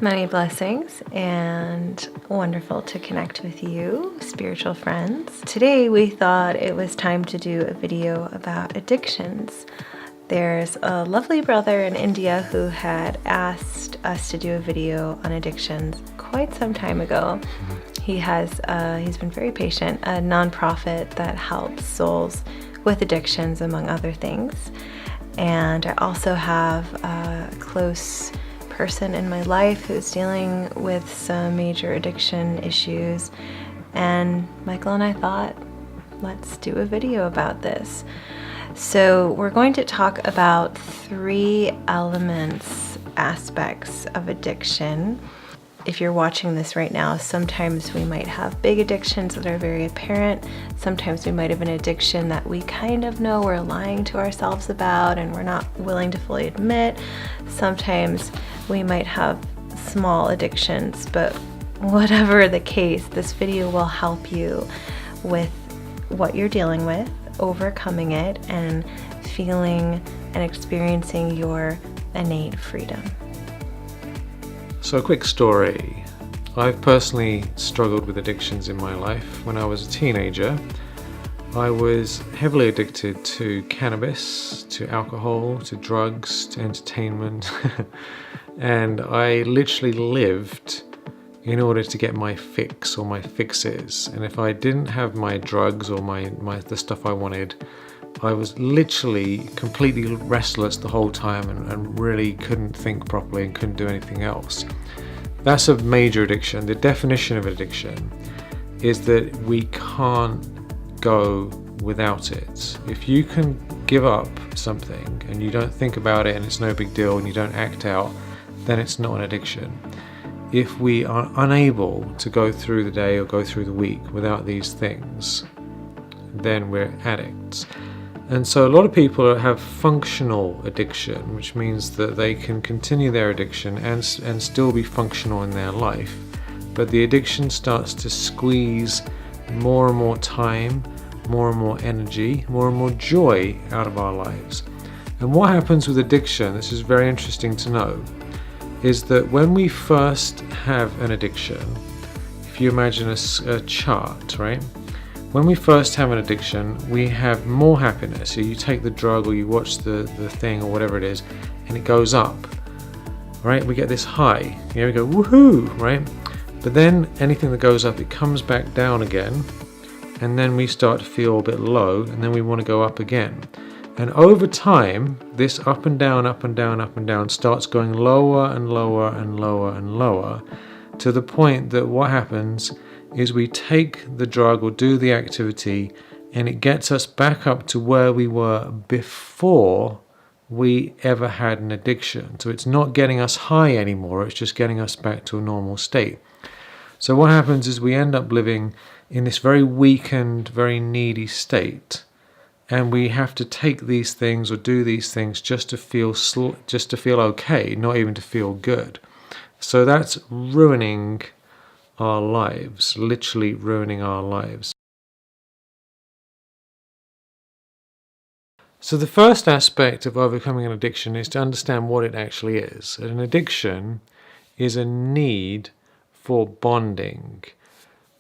Many blessings and wonderful to connect with you, spiritual friends. Today we thought it was time to do a video about addictions. There's a lovely brother in India who had asked us to do a video on addictions quite some time ago. He's been very patient, a nonprofit that helps souls with addictions, among other things. And I also have a close person in my life who's dealing with some major addiction issues, and Michael and I thought, let's do a video about this. So we're going to talk about 3 aspects of addiction. If you're watching this right now, sometimes we might have big addictions that are very apparent. Sometimes we might have an addiction that we kind of know we're lying to ourselves about and we're not willing to fully admit. Sometimes we might have small addictions, but whatever the case, this video will help you with what you're dealing with, overcoming it, and feeling and experiencing your innate freedom. So a quick story. I've personally struggled with addictions in my life. When I was a teenager, I was heavily addicted to cannabis, to alcohol, to drugs, to entertainment. And I literally lived in order to get my fix or my fixes. And if I didn't have my drugs or the stuff I wanted, I was literally completely restless the whole time and really couldn't think properly and couldn't do anything else. That's a major addiction. The definition of addiction is that we can't go without it. If you can give up something and you don't think about it and it's no big deal and you don't act out, then it's not an addiction. If we are unable to go through the day or go through the week without these things, then we're addicts. And so a lot of people have functional addiction, which means that they can continue their addiction and still be functional in their life. But the addiction starts to squeeze more and more time, more and more energy, more and more joy out of our lives. And what happens with addiction, this is very interesting to know, is that when we first have an addiction, if you imagine a chart, right? When we first have an addiction, we have more happiness. So you take the drug or you watch the thing or whatever it is, and it goes up, right? We get this high. We go, woohoo, right? But then anything that goes up, it comes back down again, and then we start to feel a bit low, and then we want to go up again. And over time, this up and down, up and down, up and down starts going lower and lower and lower and lower, to the point that what happens is we take the drug or do the activity and it gets us back up to where we were before we ever had an addiction. So it's not getting us high anymore, it's just getting us back to a normal state. So what happens is we end up living in this very weakened, very needy state, and we have to take these things or do these things just to feel okay, not even to feel good. So that's ruining our lives, literally ruining our lives. So the first aspect of overcoming an addiction is to understand what it actually is. An addiction is a need for bonding.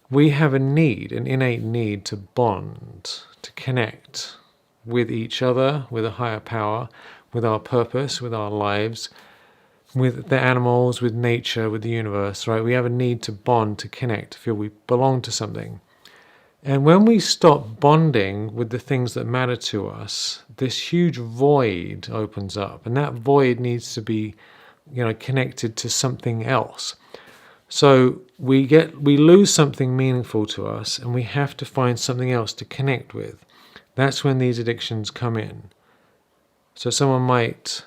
We have a need, an innate need to bond, to connect with each other, with a higher power, with our purpose, with our lives, with the animals, with nature, with the universe, right? We have a need to bond, to connect, to feel we belong to something. And when we stop bonding with the things that matter to us, this huge void opens up, and that void needs to be, connected to something else. So we lose something meaningful to us, and we have to find something else to connect with. That's when these addictions come in. So someone might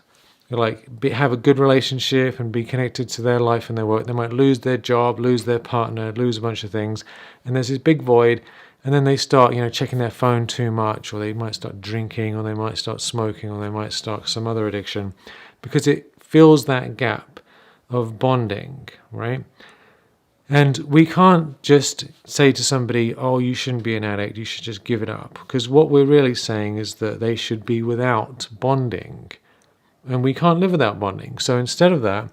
have a good relationship and be connected to their life and their work. They might lose their job, lose their partner, lose a bunch of things, and there's this big void. And then they start, checking their phone too much, or they might start drinking, or they might start smoking, or they might start some other addiction, because it fills that gap of bonding, right? And we can't just say to somebody, oh, you shouldn't be an addict, you should just give it up. Because what we're really saying is that they should be without bonding. And we can't live without bonding. So instead of that,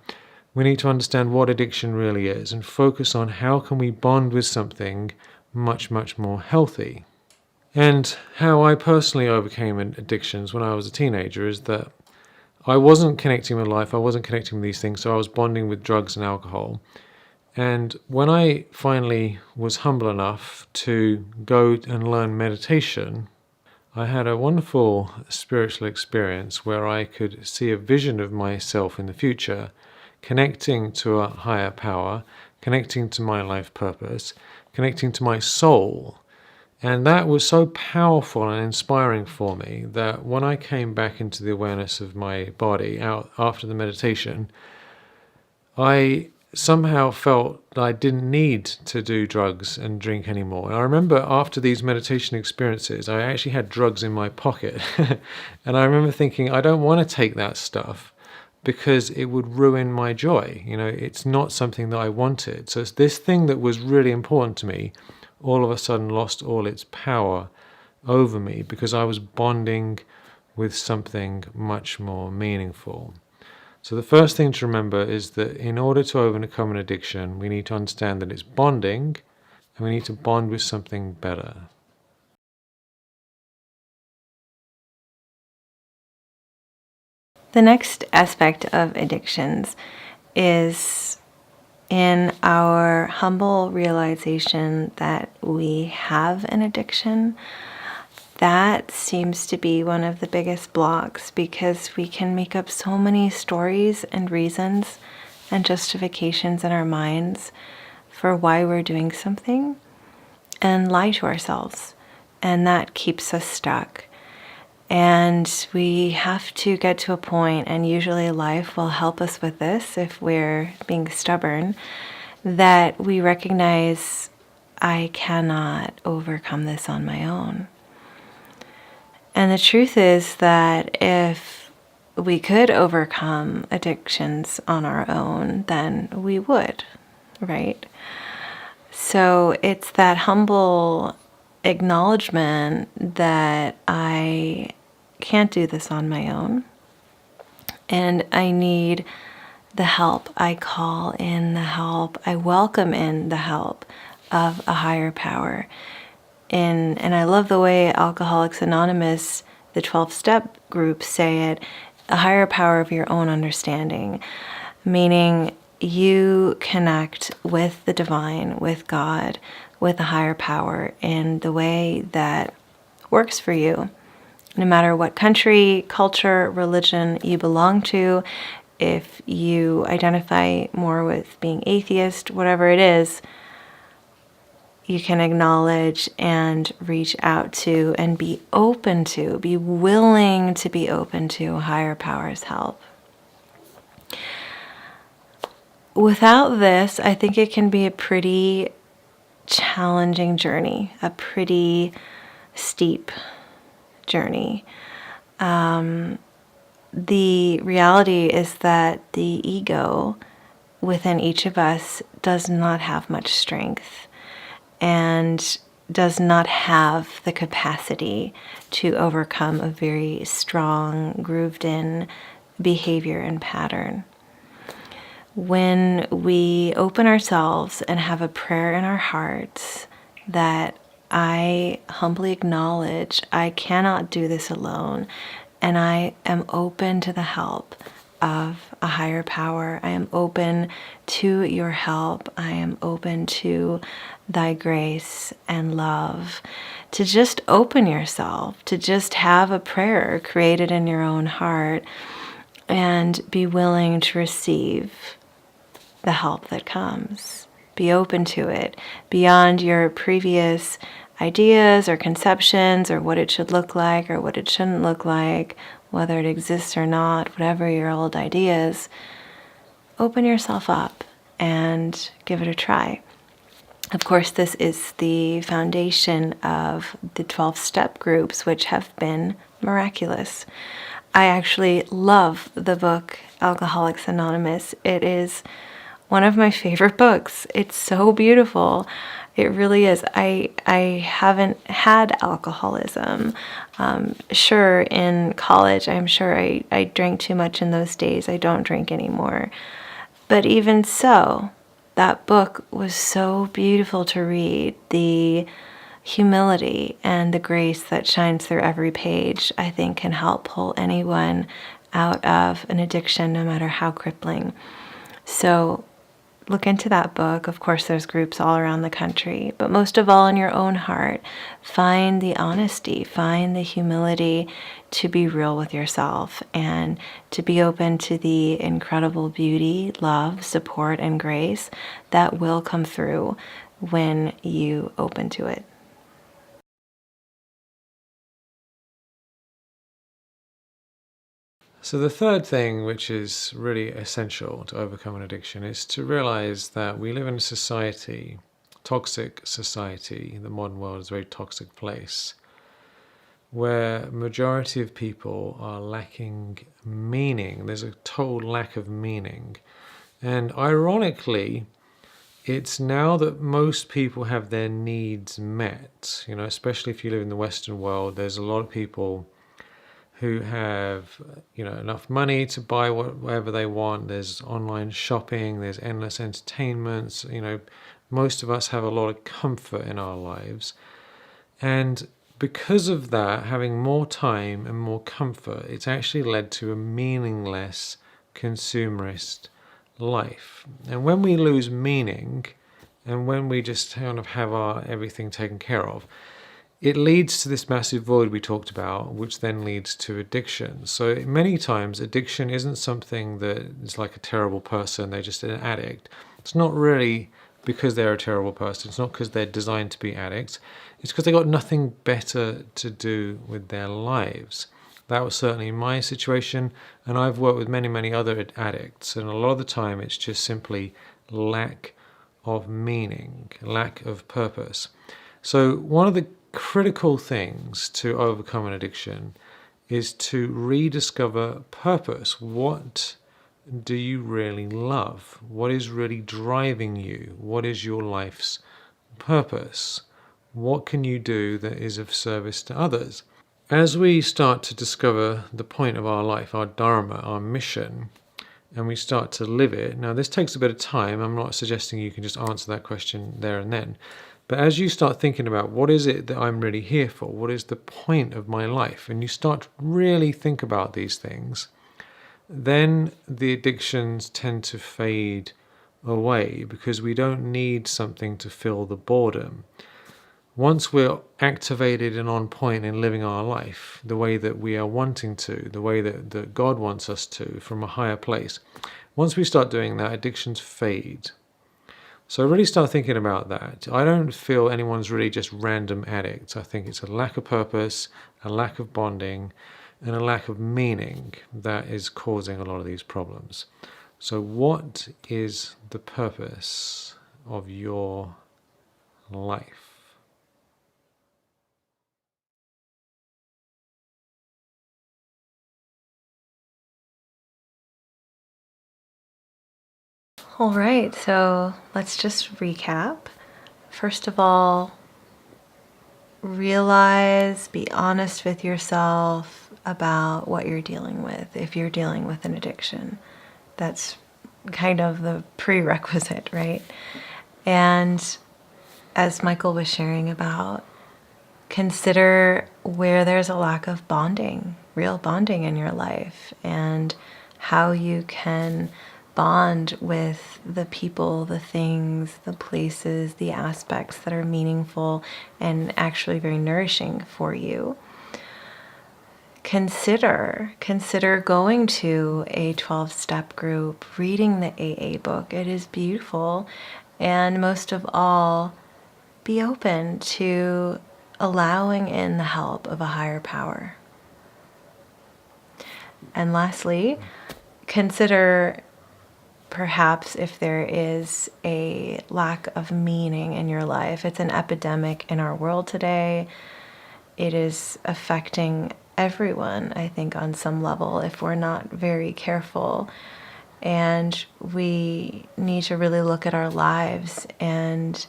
We need to understand what addiction really is and focus on how can we bond with something much, much more healthy. And how I personally overcame addictions when I was a teenager is that I wasn't connecting with life, I wasn't connecting with these things, so I was bonding with drugs and alcohol. And when I finally was humble enough to go and learn meditation, I had a wonderful spiritual experience where I could see a vision of myself in the future, connecting to a higher power, connecting to my life purpose, connecting to my soul. And that was so powerful and inspiring for me that when I came back into the awareness of my body out after the meditation, I somehow felt that I didn't need to do drugs and drink anymore. And I remember after these meditation experiences, I actually had drugs in my pocket. And I remember thinking, I don't want to take that stuff because it would ruin my joy. It's not something that I wanted. So it's this thing that was really important to me all of a sudden lost all its power over me because I was bonding with something much more meaningful. So the first thing to remember is that in order to overcome an addiction, we need to understand that it's bonding, and we need to bond with something better. The next aspect of addictions is in our humble realization that we have an addiction. That seems to be one of the biggest blocks because we can make up so many stories and reasons and justifications in our minds for why we're doing something and lie to ourselves. And that keeps us stuck. And we have to get to a point, and usually life will help us with this if we're being stubborn, that we recognize I cannot overcome this on my own. And the truth is that if we could overcome addictions on our own, then we would, right? So it's that humble acknowledgement that I can't do this on my own, and I need the help. I call in the help. I welcome in the help of a higher power. And I love the way Alcoholics Anonymous, the 12-step group, say it, a higher power of your own understanding, meaning you connect with the divine, with God, with a higher power in the way that works for you. No matter what country, culture, religion you belong to, if you identify more with being atheist, whatever it is, you can acknowledge and reach out to and be open to, be willing to be open to higher power's help. Without this, I think it can be a pretty challenging journey, a pretty steep journey. The reality is that the ego within each of us does not have much strength and does not have the capacity to overcome a very strong, grooved-in behavior and pattern. When we open ourselves and have a prayer in our hearts that I humbly acknowledge I cannot do this alone, and I am open to the help of a higher power. I am open to your help. I am open to thy grace and love. To just open yourself, to just have a prayer created in your own heart and be willing to receive the help that comes. Be open to it beyond your previous ideas or conceptions or what it should look like or what it shouldn't look like, whether it exists or not, whatever your old ideas. Open yourself up and give it a try. Of course, this is the foundation of the 12-step groups, which have been miraculous. I actually love the book Alcoholics Anonymous. It is one of my favorite books. It's so beautiful. It really is. I haven't had alcoholism. Sure, in college, I'm sure I drank too much in those days. I don't drink anymore. But even so, that book was so beautiful to read. The humility and the grace that shines through every page, I think, can help pull anyone out of an addiction, no matter how crippling. So look into that book. Of course, there's groups all around the country, but most of all in your own heart, find the honesty, find the humility to be real with yourself and to be open to the incredible beauty, love, support, and grace that will come through when you open to it. So the third thing, which is really essential to overcome an addiction, is to realize that we live in a society, toxic society. The modern world is a very toxic place, where majority of people are lacking meaning. There's a total lack of meaning. And ironically, it's now that most people have their needs met, especially if you live in the Western world. There's a lot of people who have enough money to buy whatever they want. There's online shopping, there's endless entertainments. Most of us have a lot of comfort in our lives, and because of that, having more time and more comfort, it's actually led to a meaningless consumerist life. And when we lose meaning, and when we just kind of have our everything taken care of, it leads to this massive void we talked about, which then leads to addiction. So many times addiction isn't something that is like a terrible person, they're just an addict. It's not really because they're a terrible person. It's not because they're designed to be addicts. It's because they got nothing better to do with their lives. That was certainly my situation, and I've worked with many, many other addicts, and a lot of the time it's just simply lack of meaning, lack of purpose. So one of the critical things to overcome an addiction is to rediscover purpose. What do you really love? What is really driving you? What is your life's purpose? What can you do that is of service to others? As we start to discover the point of our life, our dharma, our mission, and we start to live it, now this takes a bit of time. I'm not suggesting you can just answer that question there and then. But as you start thinking about what is it that I'm really here for, what is the point of my life, and you start to really think about these things, then the addictions tend to fade away because we don't need something to fill the boredom. Once we're activated and on point in living our life the way that we are wanting to, the way that God wants us to, from a higher place, once we start doing that, addictions fade. So really start thinking about that. I don't feel anyone's really just random addicts. I think it's a lack of purpose, a lack of bonding, and a lack of meaning that is causing a lot of these problems. So what is the purpose of your life? All right, so let's just recap. First of all, realize, be honest with yourself about what you're dealing with. If you're dealing with an addiction, that's kind of the prerequisite, right? And as Michael was sharing about, consider where there's a lack of bonding, real bonding in your life, and how you can bond with the people, the things, the places, the aspects that are meaningful and actually very nourishing for you. Consider going to a 12-step group, reading the AA book. It is beautiful. And most of all, be open to allowing in the help of a higher power. And lastly, consider perhaps if there is a lack of meaning in your life. It's an epidemic in our world today. It is affecting everyone, I think, on some level if we're not very careful. And we need to really look at our lives and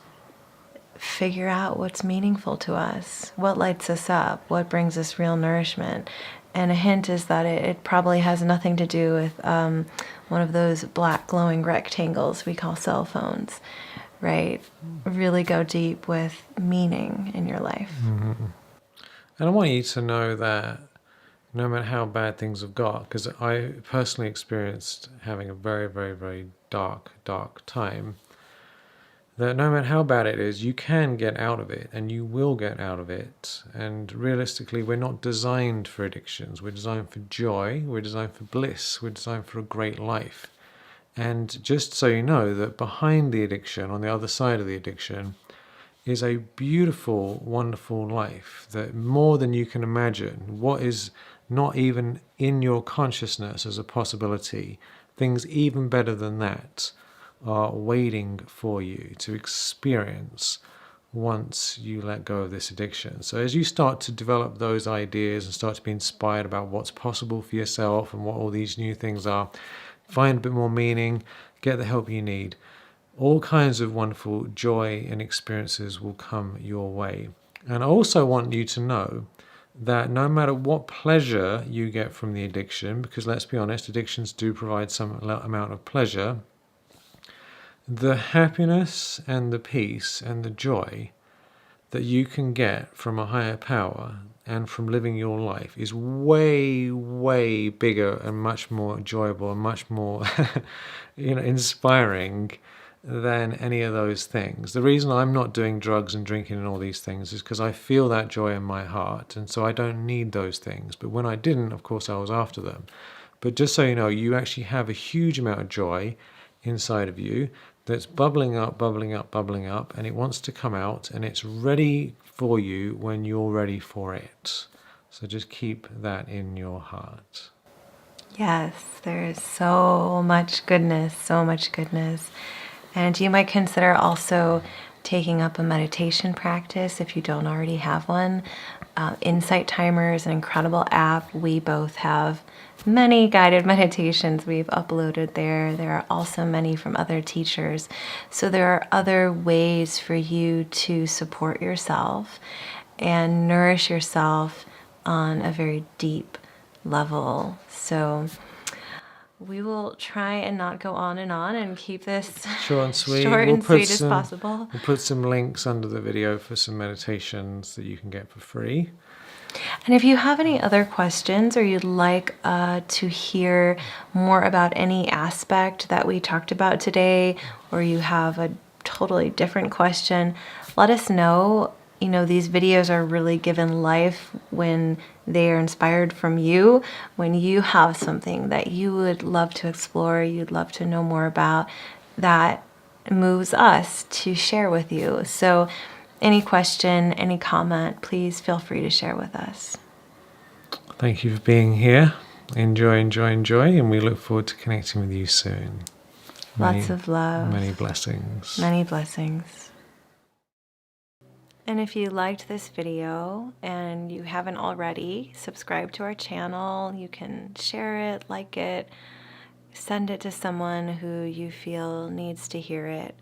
figure out what's meaningful to us, what lights us up, what brings us real nourishment, And a hint is that it probably has nothing to do with one of those black glowing rectangles we call cell phones, right? Really go deep with meaning in your life. And I want you to know that no matter how bad things have got, because I personally experienced having a very, very, very dark time, that no matter how bad it is, you can get out of it, and you will get out of it. And realistically, we're not designed for addictions. We're designed for joy, we're designed for bliss, we're designed for a great life. And just so you know, that behind the addiction, on the other side of the addiction, is a beautiful, wonderful life that more than you can imagine, what is not even in your consciousness as a possibility, things even better than that are waiting for you to experience once you let go of this addiction. So as you start to develop those ideas and start to be inspired about what's possible for yourself and what all these new things are, find a bit more meaning, get the help you need, all kinds of wonderful joy and experiences will come your way. And I also want you to know that no matter what pleasure you get from the addiction, because let's be honest, addictions do provide some amount of pleasure, the happiness and the peace and the joy that you can get from a higher power and from living your life is way, way bigger and much more enjoyable and much more inspiring than any of those things. The reason I'm not doing drugs and drinking and all these things is because I feel that joy in my heart, and so I don't need those things. But when I didn't, of course, I was after them. But just so you know, you actually have a huge amount of joy inside of you that's bubbling up, bubbling up, bubbling up, and it wants to come out, and it's ready for you when you're ready for it. So just keep that in your heart. Yes, there is so much goodness, so much goodness. And you might consider also taking up a meditation practice if you don't already have one. Insight Timer is an incredible app. We both have many guided meditations we've uploaded there. There are also many from other teachers. So there are other ways for you to support yourself and nourish yourself on a very deep level. So we will try and not go on and keep this short and sweet, as possible. We'll put some links under the video for some meditations that you can get for free. And if you have any other questions or you'd like to hear more about any aspect that we talked about today, or you have a totally different question, let us know. You know, these videos are really given life when they are inspired from you, when you have something that you would love to explore, you'd love to know more about, that moves us to share with you. So any question, any comment, please feel free to share with us. Thank you for being here. Enjoy, enjoy, enjoy, and we look forward to connecting with you soon. Lots of love. Many blessings. Many blessings. And if you liked this video and you haven't already, subscribe to our channel. You can share it, like it, send it to someone who you feel needs to hear it,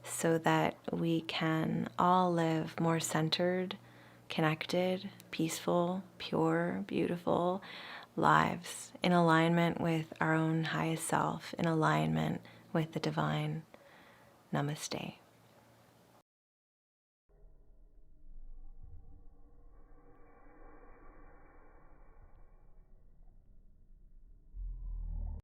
so that we can all live more centered, connected, peaceful, pure, beautiful lives in alignment with our own highest self, in alignment with the divine. Namaste.